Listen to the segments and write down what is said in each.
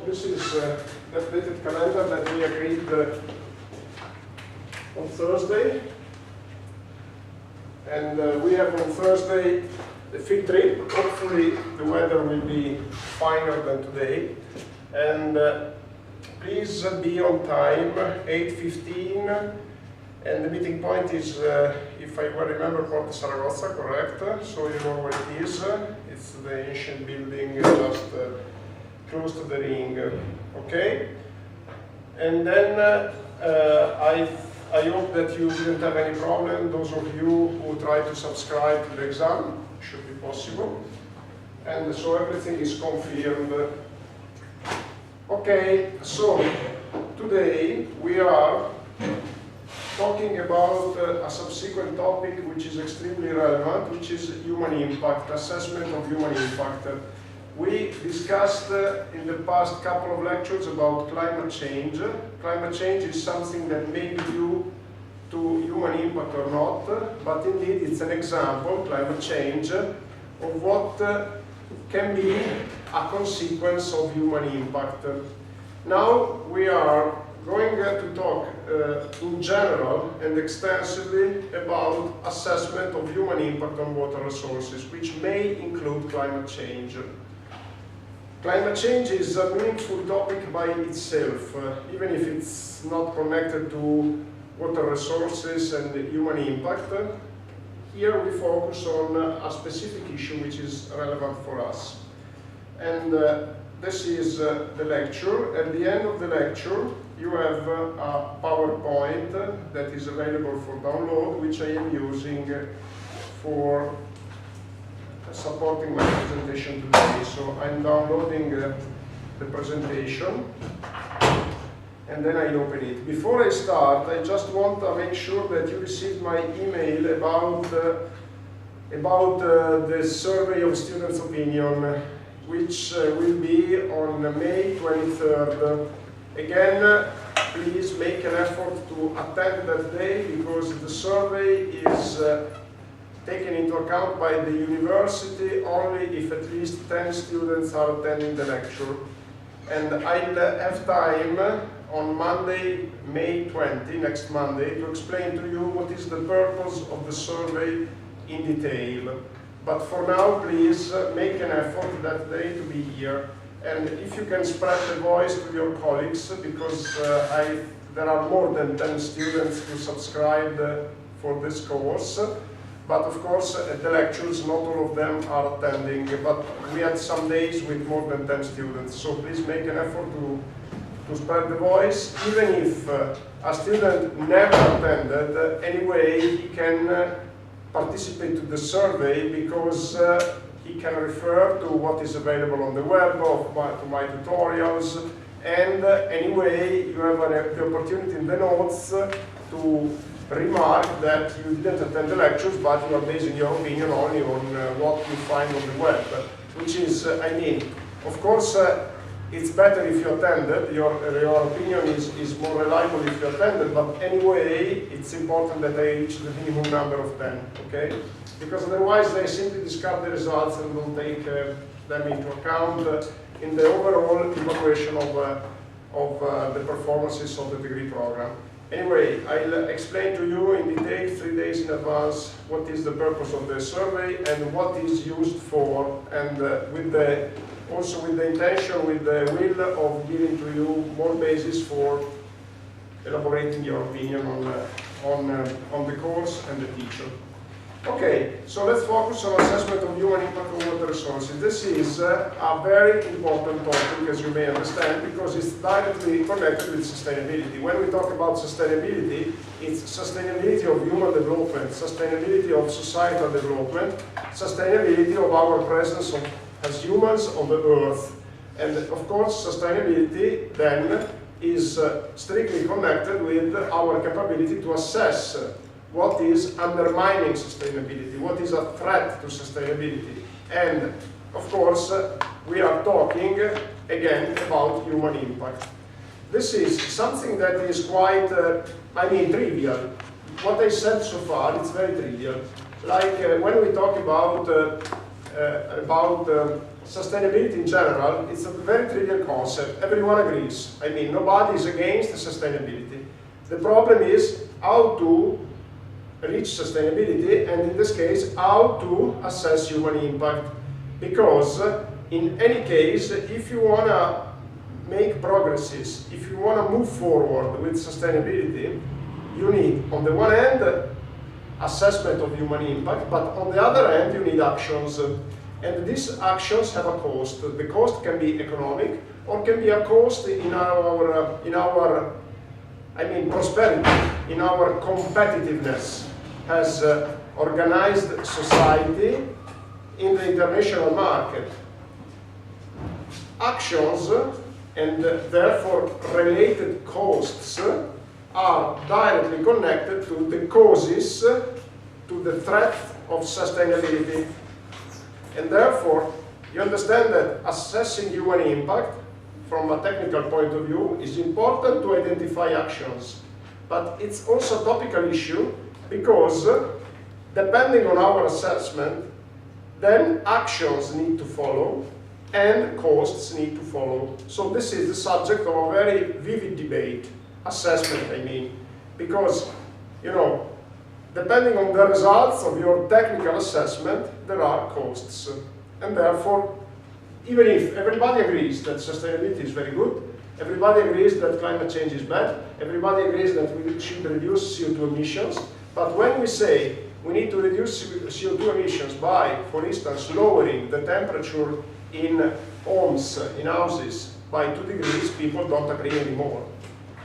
this is the updated calendar that we agreed on Thursday. And we have on Thursday the field trip. Hopefully the weather will be finer than today. And please be on time, 8:15. And the meeting point is, if I well remember, Porta Saragossa, correct? So you know where it is. It's the ancient building just close to the ring. Okay? And then I hope that you didn't have any problem. Those of you who try to subscribe to the exam, should be possible. And so everything is confirmed. Okay, so today we are talking about a subsequent topic which is extremely relevant, which is human impact, assessment of human impact. We discussed in the past couple of lectures about climate change. Climate change is something that may be due to human impact or not, but indeed it's an example, climate change, of what can be a consequence of human impact. Now we are going to talk in general and extensively about assessment of human impact on water resources, which may include climate change. Climate change is a meaningful topic by itself, even if it's not connected to water resources and human impact. Here we focus on a specific issue which is relevant for us. And this is the lecture. At the end of the lecture, you have a PowerPoint that is available for download, which I am using for supporting my presentation today. So I'm downloading the presentation and then I open it. Before I start, I just want to make sure that you received my email about the survey of students' opinion, which will be on May 23rd. Again, please make an effort to attend that day, because the survey is taken into account by the university only if at least 10 students are attending the lecture. And I'll have time on Monday, May 20, next Monday, to explain to you what is the purpose of the survey in detail. But for now, please make an effort that day to be here. And if you can spread the voice to your colleagues, because there are more than 10 students who subscribed for this course. But of course, at the lectures, not all of them are attending. But we had some days with more than 10 students. So please make an effort to spread the voice. Even if a student never attended, anyway, he can participate to the survey, because he can refer to what is available on the web, to my tutorials, and anyway, you have the opportunity in the notes to remark that you didn't attend the lectures, but you are basing your opinion only on what you find on the web, which is, I mean, of course, it's better if you attended, your opinion is more reliable if you attended, but anyway, it's important that they reach the minimum number of 10, okay? Because otherwise they simply discard the results and don't take them into account in the overall evaluation of the performances of the degree program. Anyway, I'll explain to you in detail 3 days in advance what is the purpose of the survey and what is used for, and also with the intention, with the will of giving to you more basis for elaborating your opinion on the course and the teacher. Okay, so let's focus on assessment of human impact on water resources. This is a very important topic, as you may understand, because it's directly connected with sustainability. When we talk about sustainability, it's sustainability of human development, sustainability of societal development, sustainability of our presence as humans on the earth. And of course, sustainability then is strictly connected with our capability to assess what is undermining sustainability, what is a threat to sustainability. And of course, we are talking again about human impact. This is something that is quite, trivial. What I said so far, it's very trivial. Like when we talk about sustainability in general, it's a very trivial concept. Everyone agrees. I mean, nobody is against sustainability. The problem is how to reach sustainability, and in this case, how to assess human impact. Because in any case, if you want to make progresses, if you want to move forward with sustainability, you need, on the one hand, assessment of human impact, but on the other hand, you need actions. And these actions have a cost. The cost can be economic, or can be a cost in our prosperity, in our competitiveness as organized society in the international market. Actions and therefore related costs are directly connected to the causes, to the threat of sustainability. And therefore, you understand that assessing human impact from a technical point of view is important to identify actions. But it's also a topical issue because depending on our assessment, then actions need to follow and costs need to follow. So this is the subject of a very vivid debate, assessment I mean, because, you know, depending on the results of your technical assessment, there are costs. And therefore, even if everybody agrees that sustainability is very good, everybody agrees that climate change is bad, everybody agrees that we should reduce CO2 emissions, but when we say we need to reduce CO2 emissions by, for instance, lowering the temperature in homes, in houses, by 2 degrees, people don't agree anymore.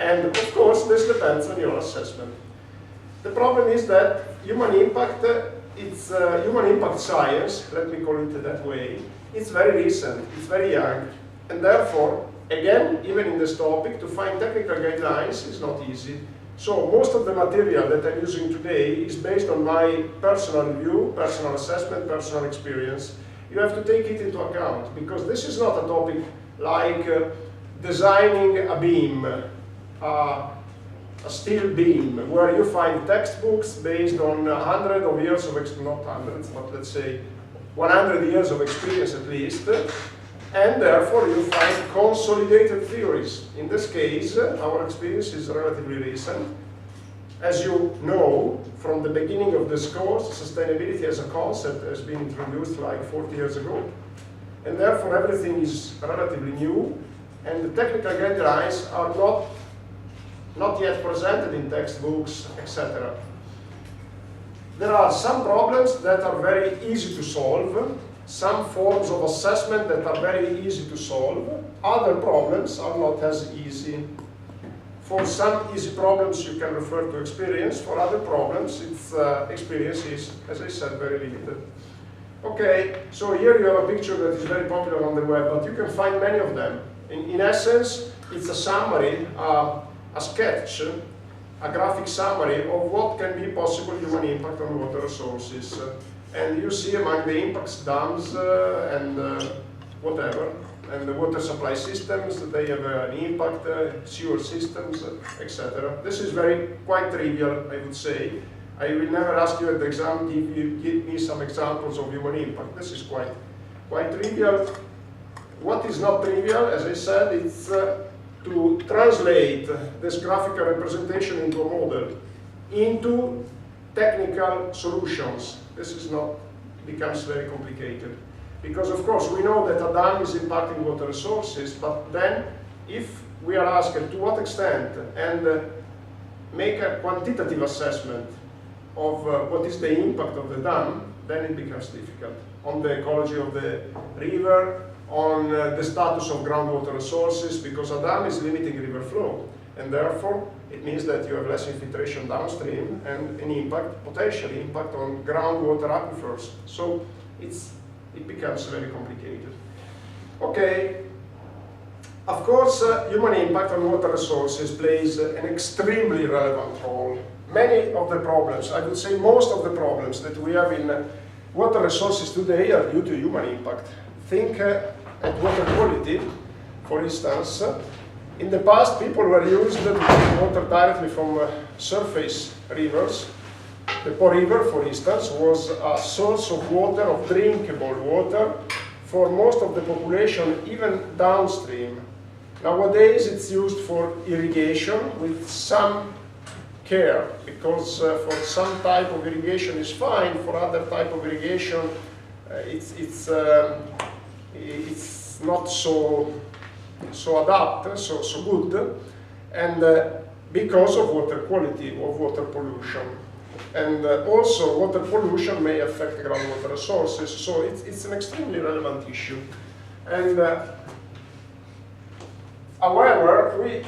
And of course, this depends on your assessment. The problem is that human impact, it's human impact science, let me call it that way, it's very recent, it's very young, and therefore, again, even in this topic, to find technical guidelines is not easy. So most of the material that I'm using today is based on my personal view, personal assessment, personal experience. You have to take it into account, because this is not a topic like designing a beam, a steel beam, where you find textbooks based on 100 of years of experience, not hundreds, but let's say 100 years of experience at least, and therefore you find consolidated theories. In this case, our experience is relatively recent. As you know, from the beginning of this course, sustainability as a concept has been introduced like 40 years ago, and therefore everything is relatively new, and the technical guidelines are not yet presented in textbooks, etc. There are some problems that are very easy to solve, some forms of assessment that are very easy to solve. Other problems are not as easy. For some easy problems you can refer to experience, for other problems its experience is, as I said, very limited. Okay, so here you have a picture that is very popular on the web, but you can find many of them. In essence, it's a summary, a sketch, a graphic summary of what can be possible human impact on water resources. And you see among the impacts dams and whatever, and the water supply systems, they have an impact, sewer systems, etc. This is quite trivial, I would say. I will never ask you at the exam if you give me some examples of human impact. This is quite trivial. What is not trivial, as I said, it's to translate this graphical representation into a model, into technical solutions. This is not, becomes very complicated. Because of course we know that a dam is impacting water resources, but then if we are asked to what extent and make a quantitative assessment of what is the impact of the dam, then it becomes difficult. On the ecology of the river, on the status of groundwater resources, because a dam is limiting river flow, and therefore it means that you have less infiltration downstream and an impact, potential impact on groundwater aquifers. So it becomes very complicated. Okay, of course human impact on water resources plays an extremely relevant role. Many of the problems, I would say most of the problems that we have in water resources today are due to human impact. Think at water quality, for instance. In the past, people were used to take water directly from surface rivers. The Po River, for instance, was a source of water, of drinkable water, for most of the population, even downstream. Nowadays it's used for irrigation with some care, because for some type of irrigation is fine, for other type of irrigation it's not so good, and because of water quality, of water pollution. And also water pollution may affect groundwater resources, so it's an extremely relevant issue. And however, we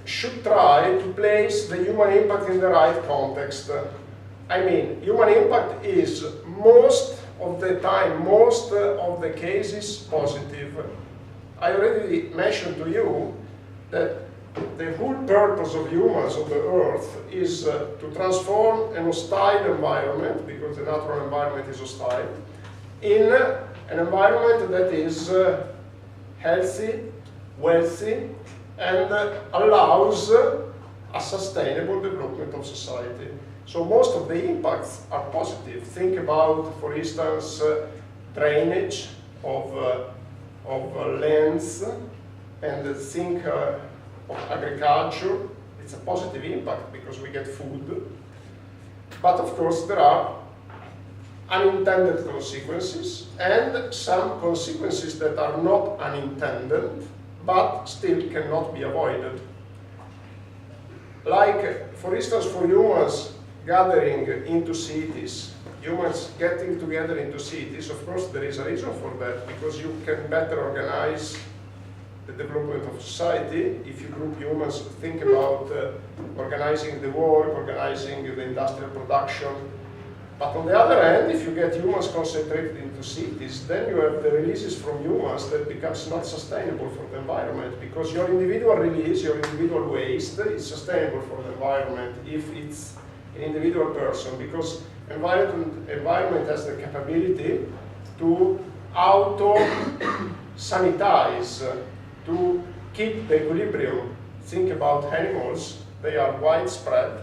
should try to place the human impact in the right context. I mean, human impact is most of the time, most of the cases, positive. I already mentioned to you that the whole purpose of humans on the earth is to transform an hostile environment, because the natural environment is hostile, in an environment that is healthy, wealthy, and allows a sustainable development of society. So most of the impacts are positive. Think about, for instance, drainage of lands, and think of agriculture. It's a positive impact because we get food. But of course there are unintended consequences, and some consequences that are not unintended but still cannot be avoided. Like, for instance, for humans gathering into cities, humans getting together into cities, of course there is a reason for that, because you can better organize the development of society. If you group humans, think about organizing the work, organizing the industrial production. But on the other hand, if you get humans concentrated into cities, then you have the releases from humans that becomes not sustainable for the environment, because your individual release, your individual waste is sustainable for the environment if it's an individual person, because environment has the capability to auto-sanitize, to keep the equilibrium. Think about animals, they are widespread,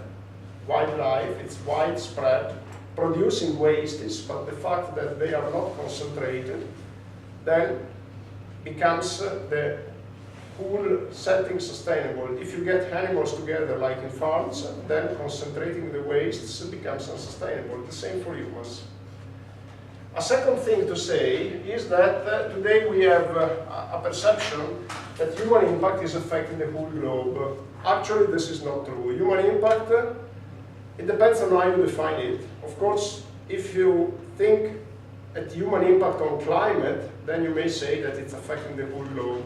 wildlife, it's widespread, producing wastes, but the fact that they are not concentrated then becomes the whole setting sustainable. If you get animals together like in farms, then concentrating the wastes becomes unsustainable. The same for humans. A second thing to say is that today we have a perception that human impact is affecting the whole globe. Actually, this is not true. Human impact, it depends on how you define it. Of course, if you think at human impact on climate, then you may say that it's affecting the whole globe.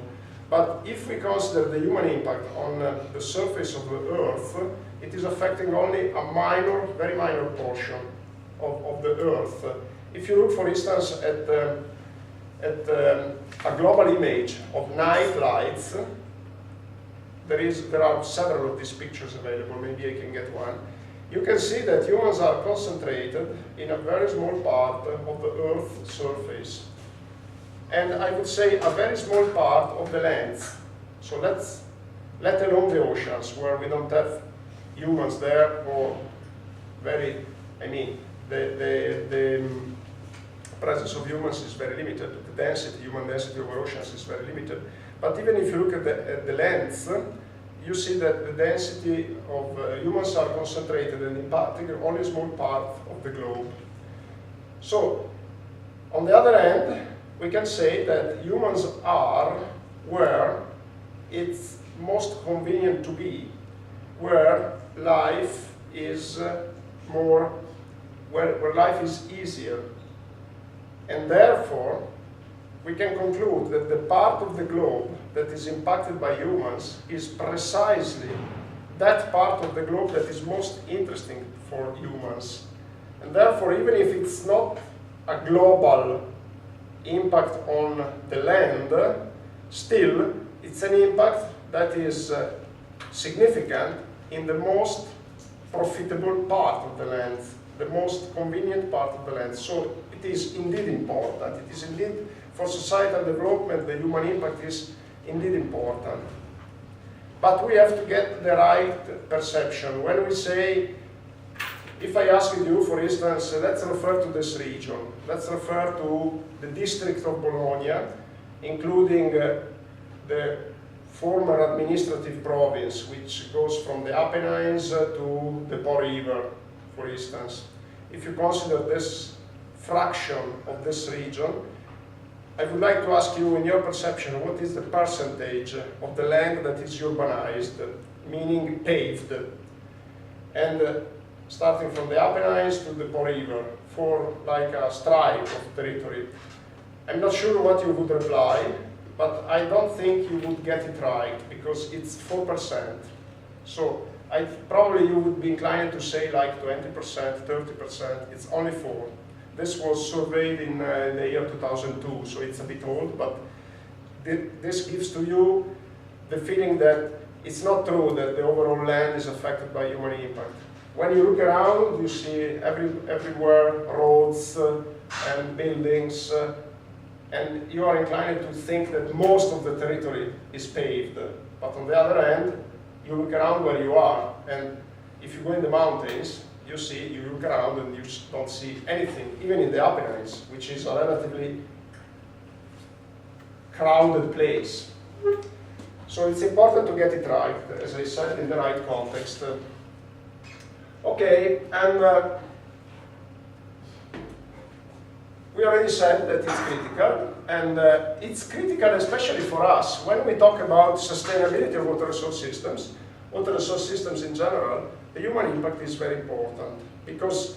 But if we consider the human impact on the surface of the Earth, it is affecting only a minor, very minor portion of the Earth. If you look, for instance, at a global image of night lights, there are several of these pictures available. Maybe I can get one. You can see that humans are concentrated in a very small part of the Earth's surface. And I would say a very small part of the land. So let alone the oceans, where we don't have humans there, or the presence of humans is very limited. The density, human density over oceans is very limited. But even if you look at the lands, you see that the density of humans are concentrated and impacting only a small part of the globe. So, on the other hand, we can say that humans are where it's most convenient to be, where life is where life is easier. And therefore, we can conclude that the part of the globe that is impacted by humans is precisely that part of the globe that is most interesting for humans. And therefore, even if it's not a global impact on the land, still it's an impact that is significant in the most profitable part of the land, the most convenient part of the land. So it is indeed important. It is indeed, for societal development, the human impact is indeed important. But we have to get the right perception. When we say if I asked you, for instance, let's refer to this region, let's refer to the district of Bologna, including the former administrative province, which goes from the Apennines to the Po River, for instance. If you consider this fraction of this region, I would like to ask you, in your perception, what is the percentage of the land that is urbanized, meaning paved, and starting from the Apennines to the Po River, for like a stripe of territory? I'm not sure what you would reply, but I don't think you would get it right, because it's 4%. So probably you would be inclined to say like 20%, 30%, it's only 4. This was surveyed in the year 2002, so it's a bit old, but this gives to you the feeling that it's not true that the overall land is affected by human impact. When you look around, you see everywhere roads and buildings, and you are inclined to think that most of the territory is paved. But on the other hand, you look around where you are, and if you go in the mountains, you look around and you don't see anything, even in the Apennines, which is a relatively crowded place. So it's important to get it right, as I said, in the right context. Okay, and we already said that it's critical, and it's critical especially for us. When we talk about sustainability of water resource systems in general, the human impact is very important, because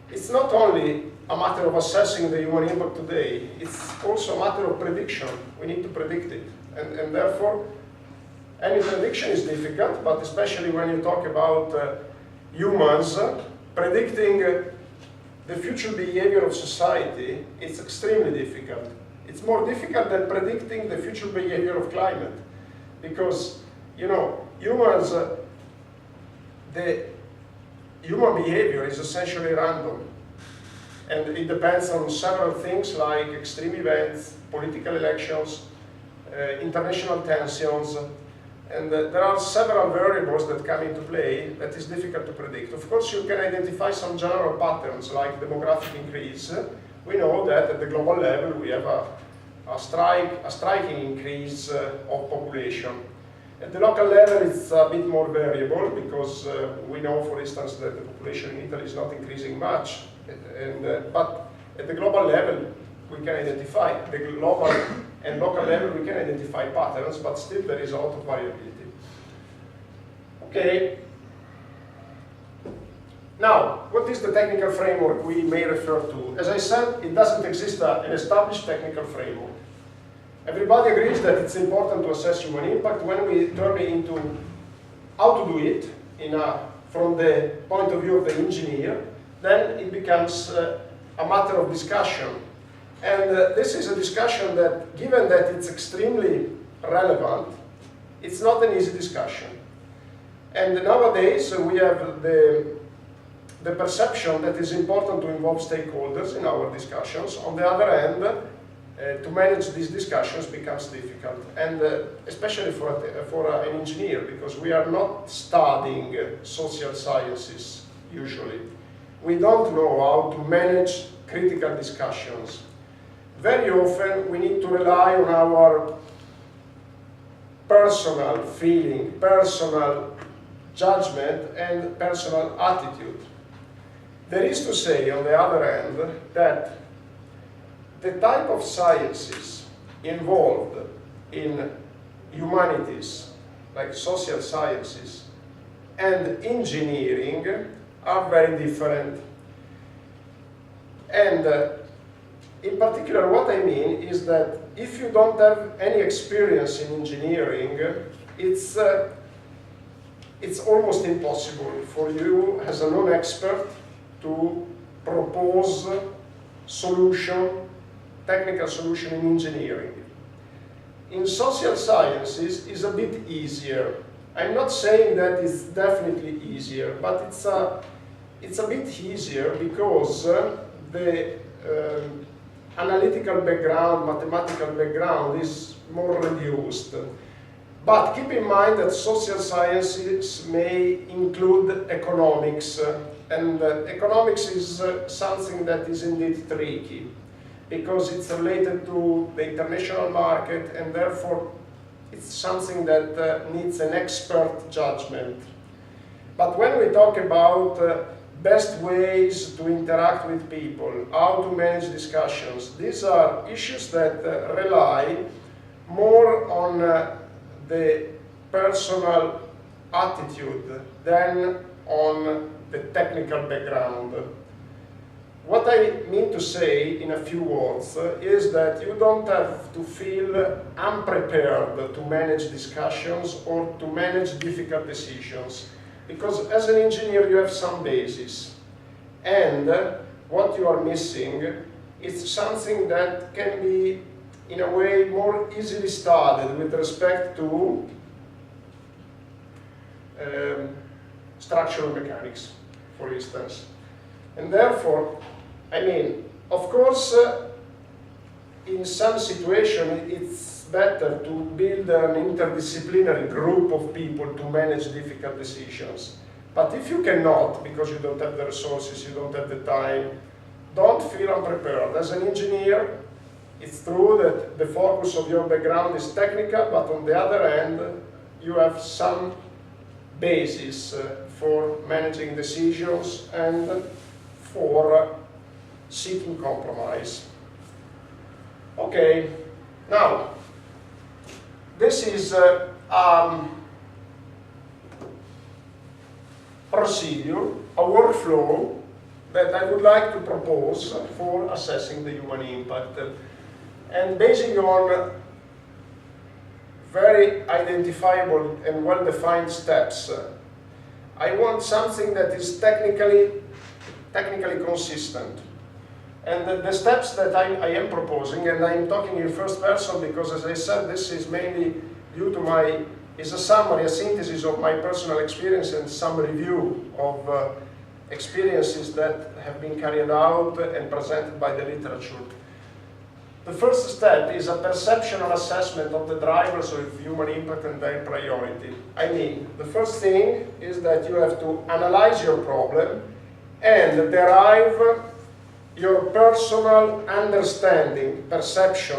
it's not only a matter of assessing the human impact today, it's also a matter of prediction. We need to predict it, and therefore any prediction is difficult, but especially when you talk about humans, predicting the future behavior of society, it's extremely difficult. It's more difficult than predicting the future behavior of climate, because, you know, humans, the human behavior is essentially random, and it depends on several things like extreme events, political elections, international tensions, and there are several variables that come into play that is difficult to predict. Of course, you can identify some general patterns like demographic increase. We know that at the global level we have a striking increase of population. At the local level, it's a bit more variable, because we know, for instance, that the population in Italy is not increasing much. But at the global level, we can identify, at the global and local level, we can identify patterns, but still there is a lot of variability. Okay. Now, what is the technical framework we may refer to? As I said, it doesn't exist an established technical framework. Everybody agrees that it's important to assess human impact. When we turn it into how to do it from the point of view of the engineer, then it becomes a matter of discussion. And this is a discussion that, given that it's extremely relevant, it's not an easy discussion. And nowadays we have the perception that it's important to involve stakeholders in our discussions. On the other hand, to manage these discussions becomes difficult, and especially for an engineer, because we are not studying social sciences usually. We don't know how to manage critical discussions. Very often we need to rely on our personal feeling, personal judgment, and personal attitude. There is to say, on the other hand, that the type of sciences involved in humanities, like social sciences, and engineering are very different. And in particular, what I mean is that if you don't have any experience in engineering, it's almost impossible for you as a non-expert to propose technical solution in engineering. In social sciences, it's a bit easier. I'm not saying that it's definitely easier, but it's a bit easier because the analytical background, mathematical background is more reduced. But keep in mind that social sciences may include economics, And economics is something that is indeed tricky, because it's related to the international market, and therefore it's something that needs an expert judgment. But when we talk about best ways to interact with people, how to manage discussions, these are issues that rely more on the personal attitude than on the technical background. What I mean to say in a few words is that you don't have to feel unprepared to manage discussions or to manage difficult decisions, because as an engineer you have some basis, and what you are missing is something that can be in a way more easily studied with respect to structural mechanics, for instance. And therefore, I mean, of course, in some situation it's better to build an interdisciplinary group of people to manage difficult decisions. But if you cannot, because you don't have the resources, you don't have the time, don't feel unprepared. As an engineer, it's true that the focus of your background is technical, but on the other hand, you have some basis for managing decisions and for seeking compromise. Okay, now, this is a procedure, a workflow that I would like to propose for assessing the human impact. And basing on very identifiable and well-defined steps, I want something that is technically consistent. And the steps that I am proposing, and I am talking in first person because, as I said, this is mainly due to is a summary, a synthesis of my personal experience and some review of experiences that have been carried out and presented by the literature. The first step is a perceptual assessment of the drivers of human impact and their priority. I mean, the first thing is that you have to analyze your problem and derive your personal understanding, perception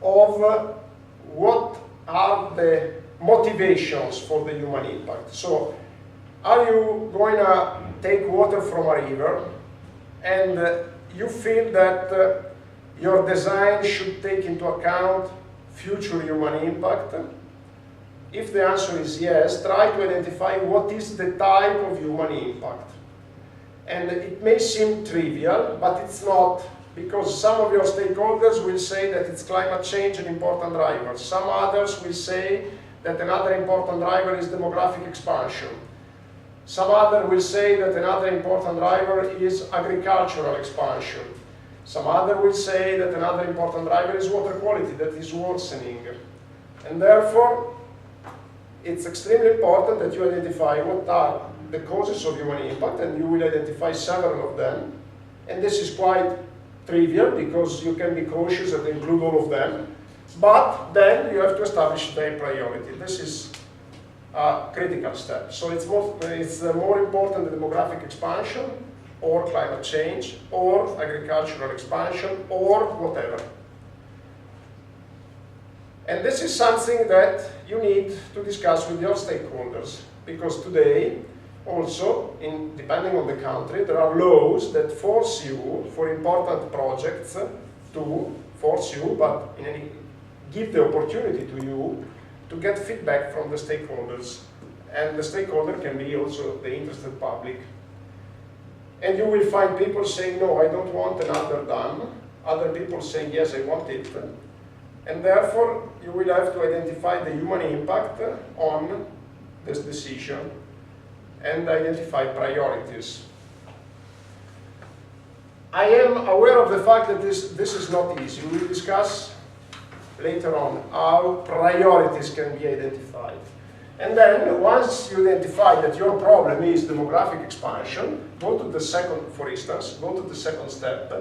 of what are the motivations for the human impact. So, are you going to take water from a river and you feel that your design should take into account future human impact? If the answer is yes, try to identify what is the type of human impact. And it may seem trivial, but it's not, because some of your stakeholders will say that it's climate change an important driver. Some others will say that another important driver is demographic expansion. Some other will say that another important driver is agricultural expansion. Some other will say that another important driver is water quality, that is worsening. And therefore, it's extremely important that you identify what are the causes of human impact, and you will identify several of them. And this is quite trivial, because you can be cautious and include all of them. But then you have to establish their priority. This is a critical step. So it's more important the demographic expansion, or climate change, or agricultural expansion, or whatever. And this is something that you need to discuss with your stakeholders, because today, also, depending on the country, there are laws that force you, for important projects, give the opportunity to you to get feedback from the stakeholders. And the stakeholder can be also the interested public. And you will find people saying, no, I don't want another dam. Other people saying, yes, I want it. And therefore, you will have to identify the human impact on this decision and identify priorities. I am aware of the fact that this is not easy. We will discuss later on how priorities can be identified. And then, once you identify that your problem is demographic expansion, go to the second, for instance, go to the second step,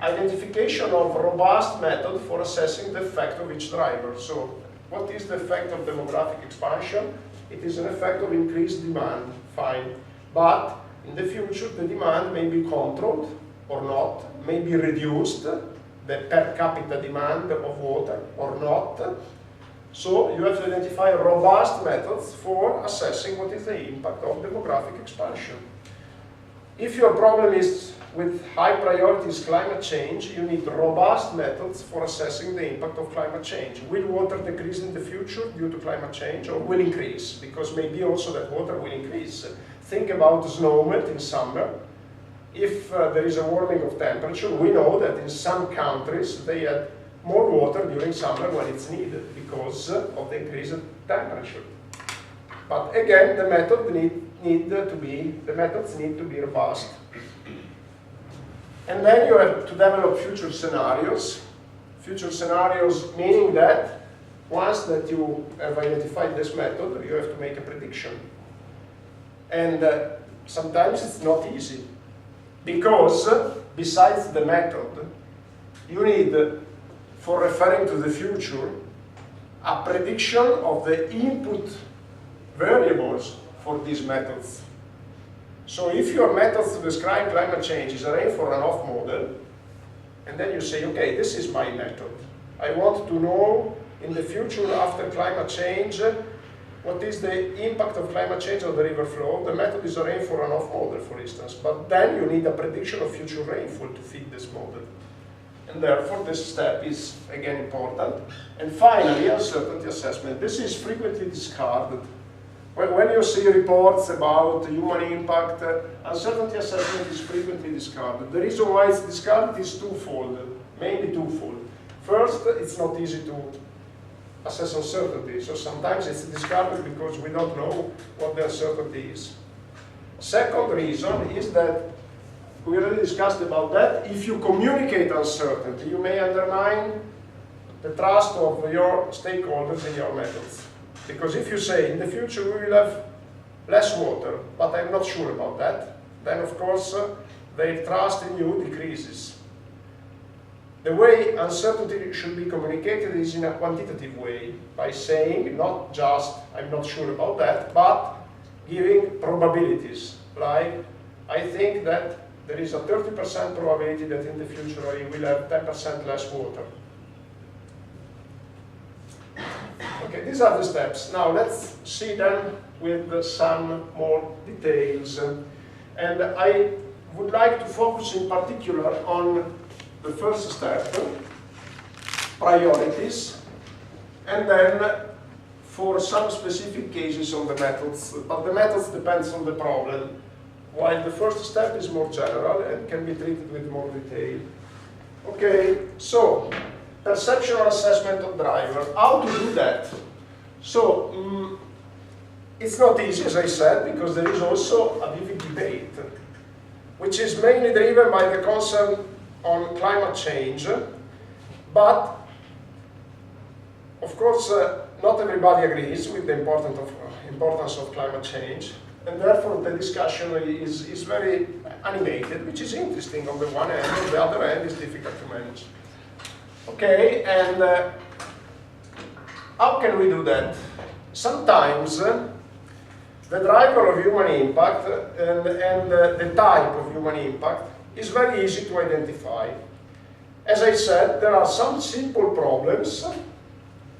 identification of robust method for assessing the effect of each driver. So, what is the effect of demographic expansion? It is an effect of increased demand, fine. But In the future, the demand may be controlled or not, may be reduced, the per capita demand of water or not. So you have to identify robust methods for assessing what is the impact of demographic expansion. If your problem is with high priorities climate change, you need robust methods for assessing the impact of climate change. Will water decrease in the future due to climate change, or will increase? Because maybe also that water will increase. Think about snow melt in summer. If there is a warming of temperature, we know that in some countries they had more water during summer when it's needed because of the increased temperature. But again, the methods need to be robust. And then you have to develop future scenarios. Future scenarios meaning that once that you have identified this method, you have to make a prediction. And sometimes it's not easy, because besides the method, you need, for referring to the future, a prediction of the input variables for these methods. So if your methods to describe climate change is a rainfall-runoff model, and then you say, okay, this is my method. I want to know in the future after climate change, what is the impact of climate change on the river flow? The method is a rainfall-runoff model, for instance. But then you need a prediction of future rainfall to fit this model. And therefore, this step is, again, important. And finally, uncertainty assessment. This is frequently discarded. When you see reports about human impact, uncertainty assessment is frequently discarded. The reason why it's discarded is twofold, mainly twofold. First, it's not easy to assess uncertainty, so sometimes it's discarded because we don't know what the uncertainty is. Second reason is that, we already discussed about that, if you communicate uncertainty, you may undermine the trust of your stakeholders in your methods. Because if you say, in the future we will have less water, but I'm not sure about that, then of course their trust in you decreases. The way uncertainty should be communicated is in a quantitative way, by saying not just, I'm not sure about that, but giving probabilities. Like, I think that there is a 30% probability that in the future I will have 10% less water. Okay, these are the steps. Now let's see them with some more details. And I would like to focus in particular on the first step, priorities, and then for some specific cases on the methods. But the methods depends on the problem, while the first step is more general and can be treated with more detail. Okay, so perceptual assessment of driver. How to do that? So, it's not easy, as I said, because there is also a vivid debate, which is mainly driven by the concern on climate change, but, of course, not everybody agrees with the importance of climate change, and therefore the discussion is very animated, which is interesting on the one hand, on the other hand is difficult to manage. Okay, and how can we do that? Sometimes the driver of human impact and the type of human impact is very easy to identify. As I said, there are some simple problems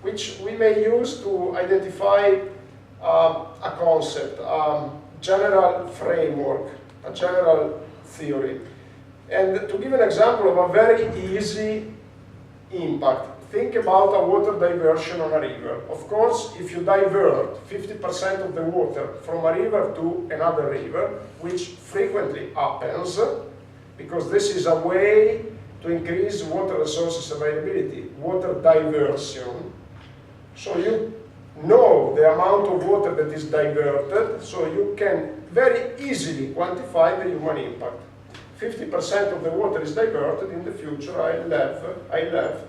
which we may use to identify a concept, a general framework, a general theory. And to give an example of a very easy impact, think about a water diversion on a river. Of course, if you divert 50% of the water from a river to another river, which frequently happens, because this is a way to increase water resources availability, water diversion. So you know the amount of water that is diverted, so you can very easily quantify the human impact. 50% of the water is diverted, in the future I'll have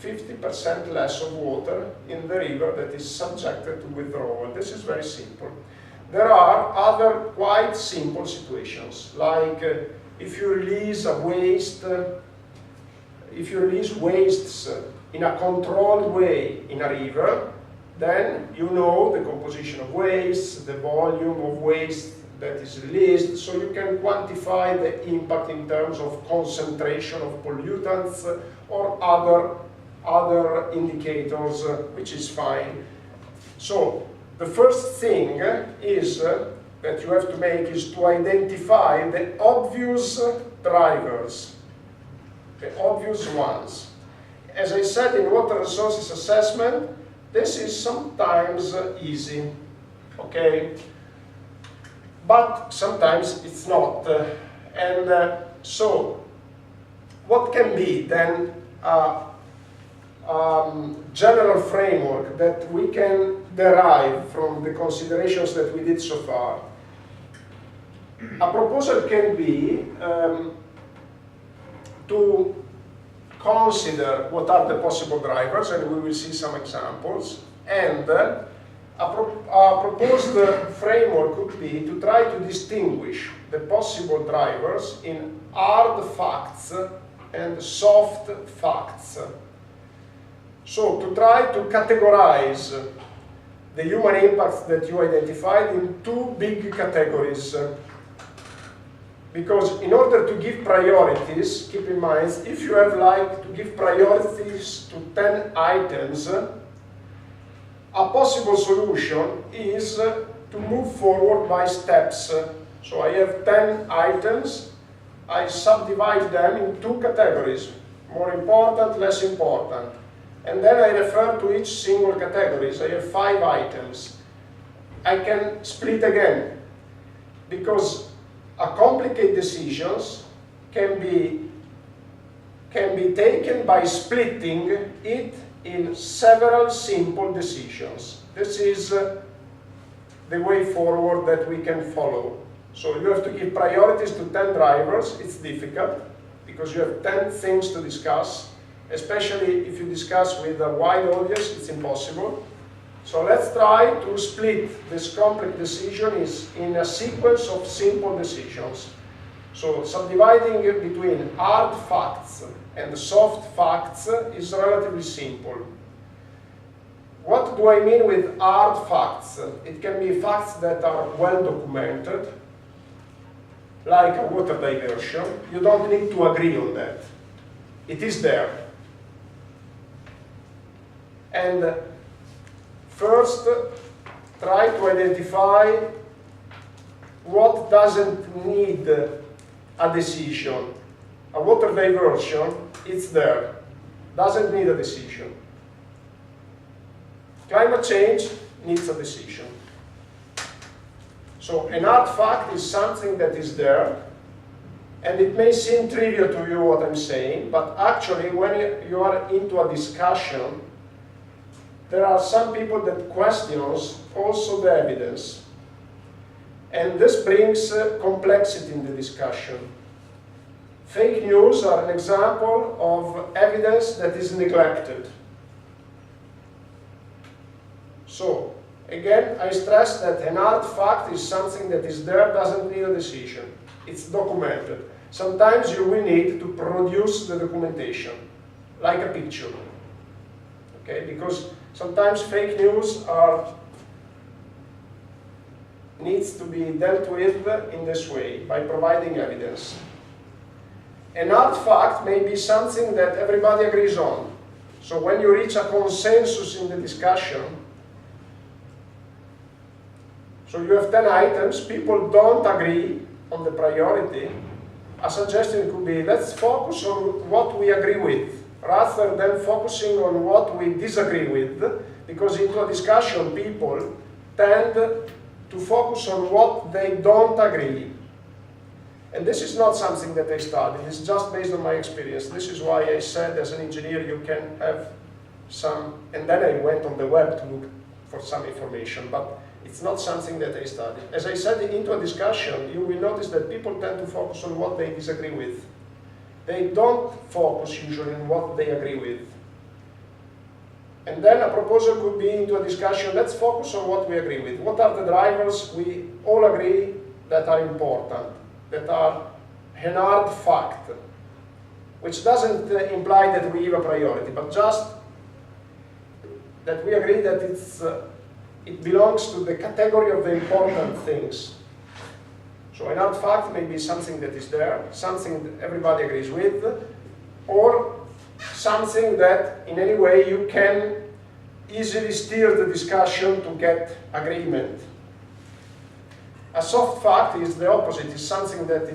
50% less of water in the river that is subjected to withdrawal. This is very simple. There are other quite simple situations, like if you release wastes in a controlled way in a river, then you know the composition of waste, the volume of waste that is released, so you can quantify the impact in terms of concentration of pollutants or other indicators, which is fine. So the first thing is that you have to make is to identify the obvious drivers, the obvious ones. As I said in water resources assessment, this is sometimes easy, okay? But sometimes it's not. So what can be then general framework that we can derive from the considerations that we did so far? A proposal can be to consider what are the possible drivers, and we will see some examples, and a proposed framework could be to try to distinguish the possible drivers in hard facts and soft facts. So to try to categorize the human impacts that you identified in two big categories. Because in order to give priorities, keep in mind, if you have like to give priorities to 10 items, a possible solution is to move forward by steps. So I have 10 items, I subdivide them in two categories, more important, less important. And then I refer to each single category. So I have 5 items. I can split again, because complicated decisions can be taken by splitting it in several simple decisions. This is the way forward that we can follow. So you have to give priorities to 10 drivers. It's difficult because you have 10 things to discuss, especially if you discuss with a wide audience, it's impossible. So let's try to split this complex decision in a sequence of simple decisions. So subdividing it between hard facts and soft facts is relatively simple. What do I mean with hard facts? It can be facts that are well documented, like a water diversion. You don't need to agree on that. It is there. And first, try to identify what doesn't need a decision. A water diversion, it's there, doesn't need a decision. Climate change needs a decision. So an hard fact is something that is there, and it may seem trivial to you what I'm saying, but actually when you are into a discussion, there are some people that questions also the evidence. And this brings complexity in the discussion. Fake news are an example of evidence that is neglected. So, again, I stress that an hard fact is something that is there, doesn't need a decision. It's documented. Sometimes you will need to produce the documentation, like a picture. Okay, because sometimes fake news needs to be dealt with in this way, by providing evidence. An hard fact may be something that everybody agrees on. So when you reach a consensus in the discussion, so you have 10 items, people don't agree on the priority, a suggestion could be, let's focus on what we agree with, rather than focusing on what we disagree with, because into a discussion people tend to focus on what they don't agree. And this is not something that I studied, it's just based on my experience. This is why I said as an engineer you can have some, and then I went on the web to look for some information, but it's not something that I studied. As I said, into a discussion, you will notice that people tend to focus on what they disagree with. They don't focus usually on what they agree with. And then a proposal could be into a discussion, let's focus on what we agree with. What are the drivers we all agree that are important, that are an hard fact, which doesn't imply that we give a priority, but just that we agree that it belongs to the category of the important things. So an artifact may be something that is there, something that everybody agrees with, or something that in any way you can easily steer the discussion to get agreement. A soft fact is the opposite, is something that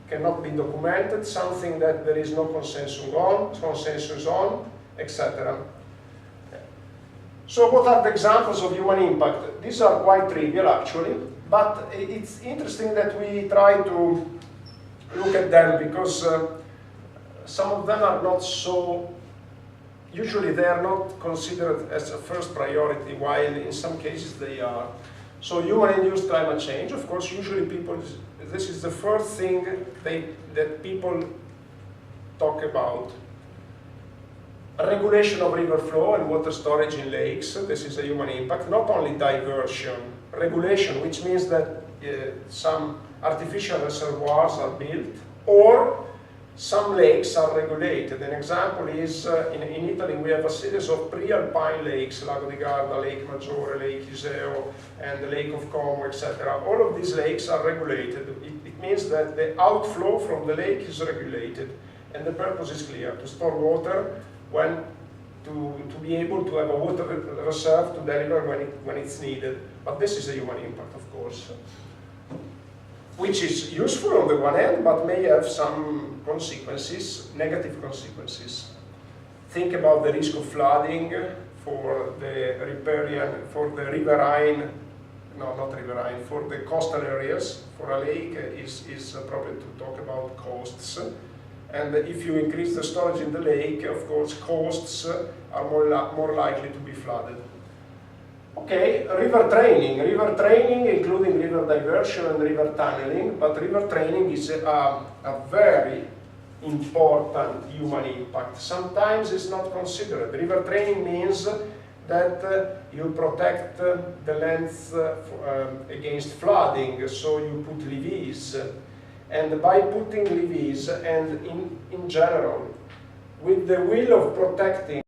cannot be documented, something that there is no consensus on, etc. So what are the examples of human impact? These are quite trivial actually, but it's interesting that we try to look at them because some of them are not so, usually they are not considered as a first priority, while in some cases they are. So human-induced climate change, of course, usually people, this is the first thing that people talk about. A regulation of river flow and water storage in lakes, this is a human impact, not only diversion, regulation, which means that some artificial reservoirs are built, or some lakes are regulated. An example is, in Italy, we have a series of pre-alpine lakes, Lago di Garda, Lake Maggiore, Lake Iseo, and the Lake of Como, etc. All of these lakes are regulated. It means that the outflow from the lake is regulated, and the purpose is clear, to store water, to be able to have a water reserve to deliver when it's needed. But this is a human impact, of course, which is useful on the one hand, but may have some consequences, negative consequences. Think about the risk of flooding for the riverine, no, not riverine, for the coastal areas. For a lake is appropriate to talk about coasts. And if you increase the storage in the lake, of course, coasts are more likely to be flooded. Okay, river training including river diversion and river tunneling, but river training is a very important human impact. Sometimes it's not considered. River training means that you protect the lands against flooding, so you put levees. And by putting levees, and in general, with the will of protecting